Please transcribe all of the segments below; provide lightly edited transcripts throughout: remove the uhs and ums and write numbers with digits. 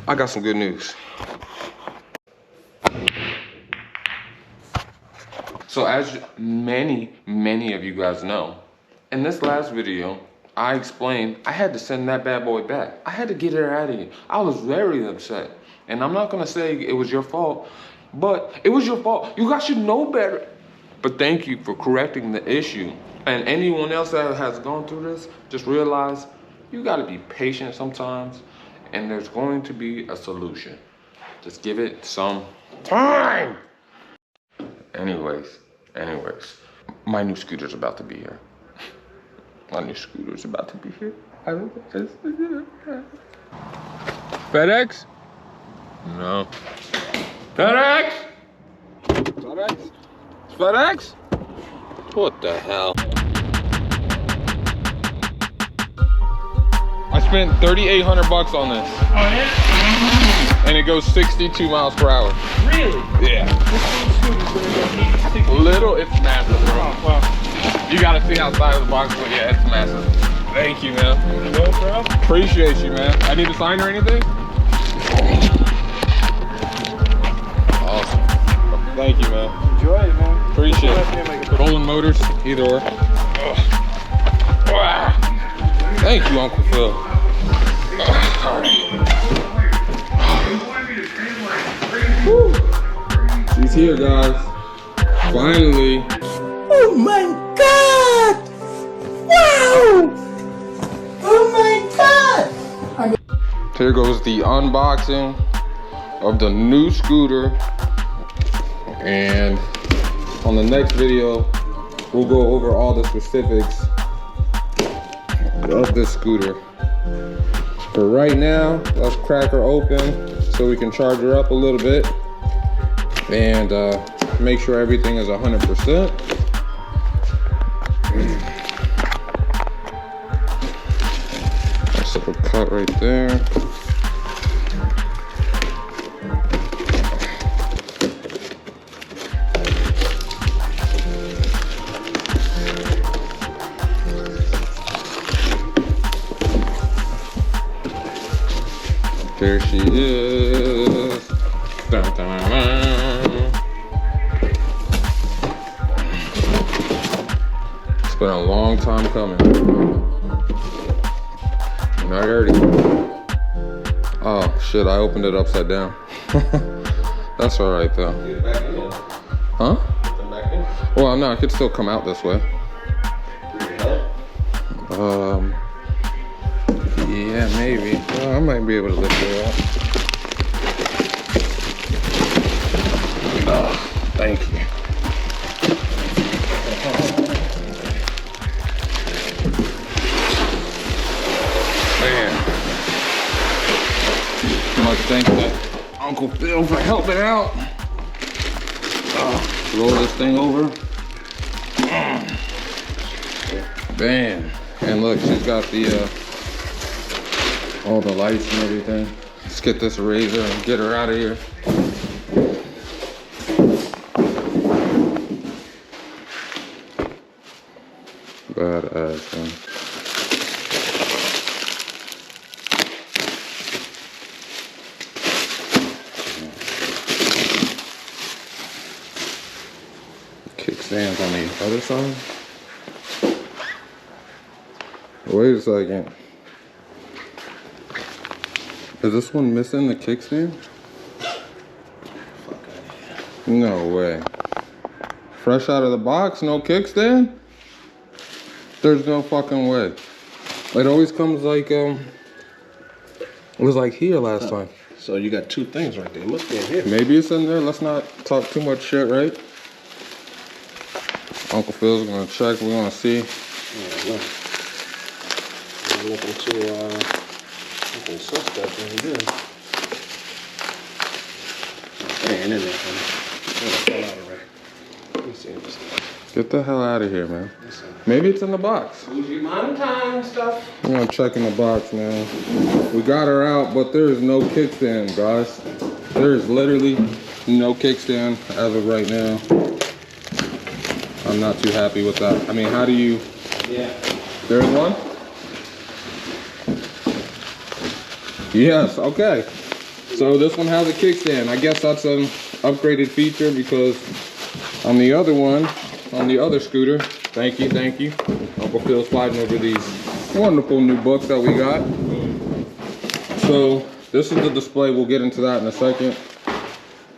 I got some good news. So as many of you guys know, in this last video, I explained I had to send that bad boy back. I had to get her out of here. I was very upset. And I'm not gonna say it was your fault, but it was your fault. You guys should know better. But thank you for correcting the issue. And anyone else that has gone through this, just realize you gotta be patient sometimes, and there's going to be a solution. Just give it some time. Anyways, my new scooter's about to be here. My new scooter's about to be here. FedEx? No. FedEx? FedEx? FedEx? What the hell? I spent $3,800 on this. Oh yeah? And it goes 62 miles per hour. Really? Yeah. This Little, it's massive, bro. Oh, wow. You gotta see outside of the box, but yeah, it's massive. Thank you, man. No problem. Appreciate you, man. I need to sign or anything? Awesome. Thank you, man. Enjoy it, man. Appreciate it. Rolling Motors, either or. Wow. Thank you, Uncle Phil. She's here, guys. Finally. Oh my God! Wow! Oh my God! Here goes the unboxing of the new scooter. And on the next video, we'll go over all the specifics of this scooter. But right now, let's crack her open so we can charge her up a little bit and make sure everything is 100%. Nice little cut right there. There she is. Dun, dun, dun. It's been a long time coming. Not dirty. Oh shit, I opened it upside down. That's alright though. Huh? Well, no, I could still come out this way. Yeah, maybe. Well, I might be able to lift her up. Oh, thank you. Man. I'd like to thank Uncle Phil for helping out. Roll this thing over. Bam. And look, she's got the all the lights and everything. Let's get this razor and get her out of here. Badass, man. Kickstands on the other side. Wait a second. Is this one missing the kickstand? No way. Fresh out of the box, no kickstand? There's no fucking way. It always comes like, it was like here last time. So you got two things right there. It must be in here. Maybe it's in there. Let's not talk too much shit, right? Uncle Phil's gonna check. We wanna see. Yeah, look. I'm looking to, something suspect right there. Hey, ain't in there, honey. Let me see this. Get the hell out of here, man. Maybe it's in the box. Amount of time stuff. We're gonna check in the box, man. We got her out, but there is no kickstand, guys. There is literally no kickstand as of right now. I'm not too happy with that. I mean, how do you... Yeah. There's one? Yes, okay. So this one has a kickstand. I guess that's an upgraded feature because on the other one, on the other scooter, thank you. Uncle Phil's fighting over these wonderful new books that we got. So this is the display. We'll get into that in a second.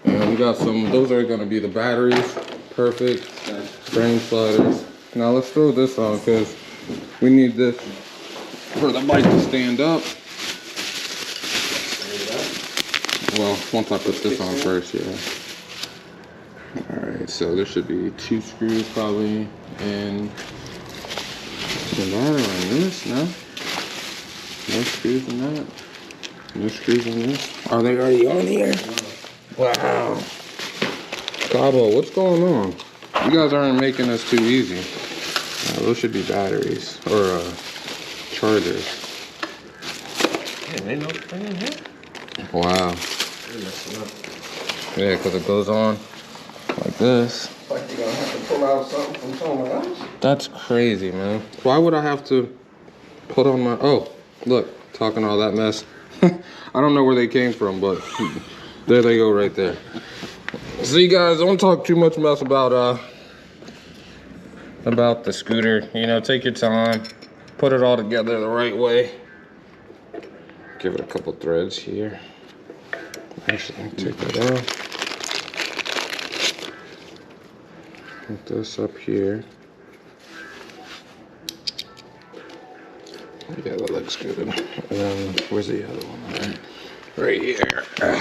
And we got some, those are gonna be the batteries. Perfect. Frame sliders. Now let's throw this on because we need this for the bike to stand up. Well, once I put this on first, yeah. Alright, so there should be 2 screws probably in that or in this, no? No screws in that? No screws in this? Are they already on here? Wow. Cabo, what's going on? You guys aren't making this too easy. Those should be batteries or chargers. Yeah, ain't no thing in here. Wow. Yeah, because it goes on like this. Like you're gonna have to pull out something from somewhere else. That's crazy, man. Why would I have to put on my... Oh, look, talking all that mess. I don't know where they came from, but there they go right there. So you guys, don't talk too much mess about the scooter. You know, take your time. Put it all together the right way. Give it a couple threads here. Actually, take that off. Put this up here. Yeah, that looks good. And then, where's the other one? Right here. Okay.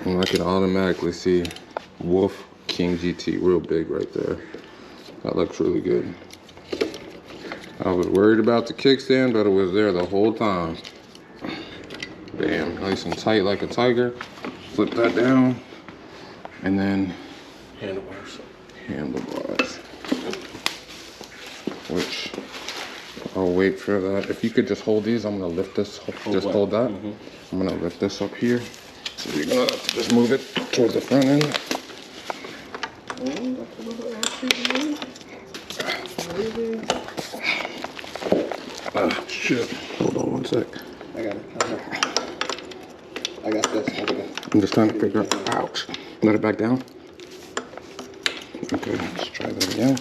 And I can automatically see Wolf King GT real big right there. That looks really good. I was worried about the kickstand, but it was there the whole time. Bam, nice and tight like a tiger. Flip that down. And then handlebars. Which I'll wait for that. If you could just hold these, I'm gonna lift this. Just hold that. I'm gonna lift this up here. So you're gonna have to just move it towards the front end. Shit. Hold on one sec. I got it. I got this. I'm just trying to figure out. Ouch. Let it back down. Okay, let's try that again.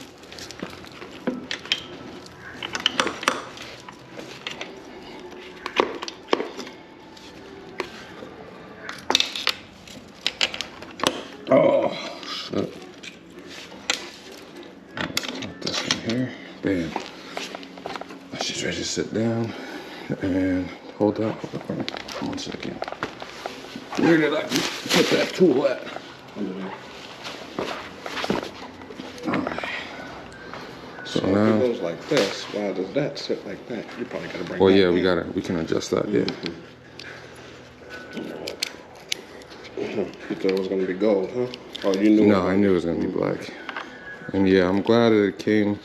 Oh, shit. Let's put this in here. Bam. She's ready to sit down. And hold that. Hold on. 1 second. Where did I put that tool at? Alright. So If now. it goes like this, why does that sit like that? You probably gotta bring Well, that yeah, in. we can adjust that, yeah. You thought it was gonna be gold, huh? Oh, you knew. No, I knew it was gonna be black. And yeah, I'm glad that it came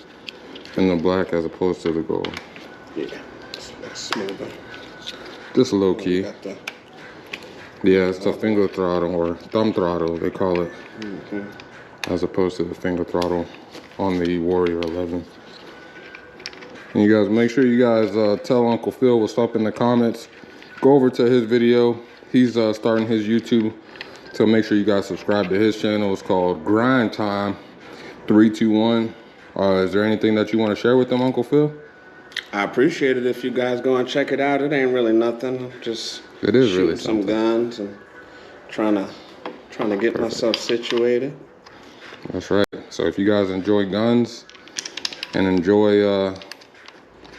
in the black as opposed to the gold. Yeah, that's smoother. Just low key. Got the, Yeah, it's the finger throttle or thumb throttle, they call it. As opposed to the finger throttle on the Warrior 11. And you guys, make sure you guys tell Uncle Phil what's up in the comments. Go over to his video. He's starting his YouTube. So make sure you guys subscribe to his channel. It's called Grind Time 321. Is there anything that you want to share with them, Uncle Phil? I appreciate it if you guys go and check it out. It ain't really nothing. I'm just It is shooting really some something. guns and trying to get myself situated. That's right. So if you guys enjoy guns and enjoy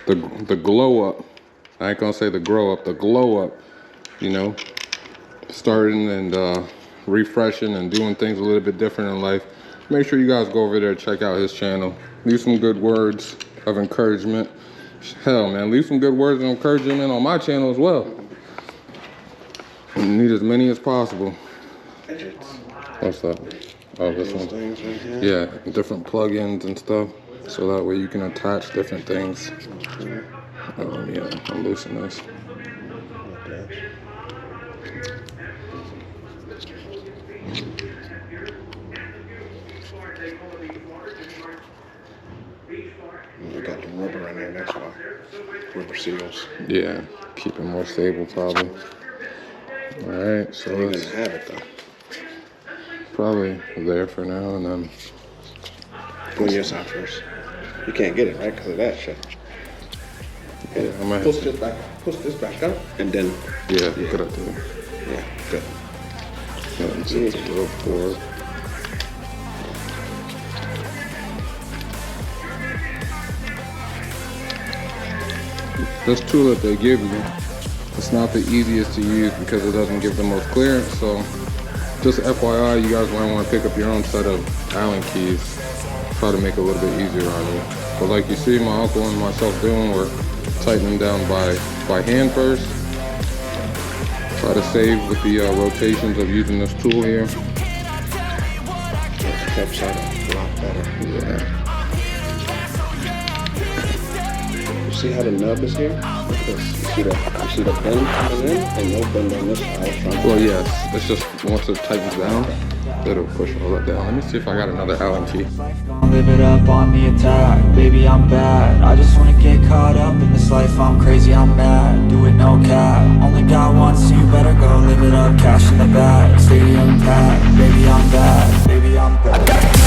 the glow up, I ain't gonna say the grow up, the glow up, you know, starting and refreshing and doing things a little bit different in life, make sure you guys go over there and check out his channel. Leave some good words of encouragement. Hell, man, leave some good words of encouragement on my channel as well. And need as many as possible. What's that? Oh, this one. Things right here. Yeah, different plugins and stuff, so that way you can attach different things. Yeah, I'm loosening this. We got the rubber in there, that's why. rubber seals. Yeah, keep it more stable probably. All right, so You're let's gonna have it though. probably there for now, and then Go on your side first. You can't get it right because of that shit. yeah, I might Push have to, push this back up, and then yeah, good idea. yeah, good. Yeah, it's a little forward. This tool that they give you, it's not the easiest to use because it doesn't give the most clearance. So just FYI, you guys might want to pick up your own set of Allen keys. Try to make it a little bit easier on you. But like you see my uncle and myself doing, we're tightening down by hand first. Try to save with the rotations of using this tool here. Kept side up a lot better. Yeah. You see how the nub is here? Look at this. You see the bend coming in, and no bend on this side. Well, yes, it's just once it tightens down, it'll push all that down. Let me see if I got another Allen key. Gonna live it up on the attack, baby I'm bad. I just wanna get caught up in this life, I'm crazy, I'm mad. Do it no cap, only got one, so you better go live it up. Cash in the bag, stadium packed, baby I'm bad, baby I'm bad.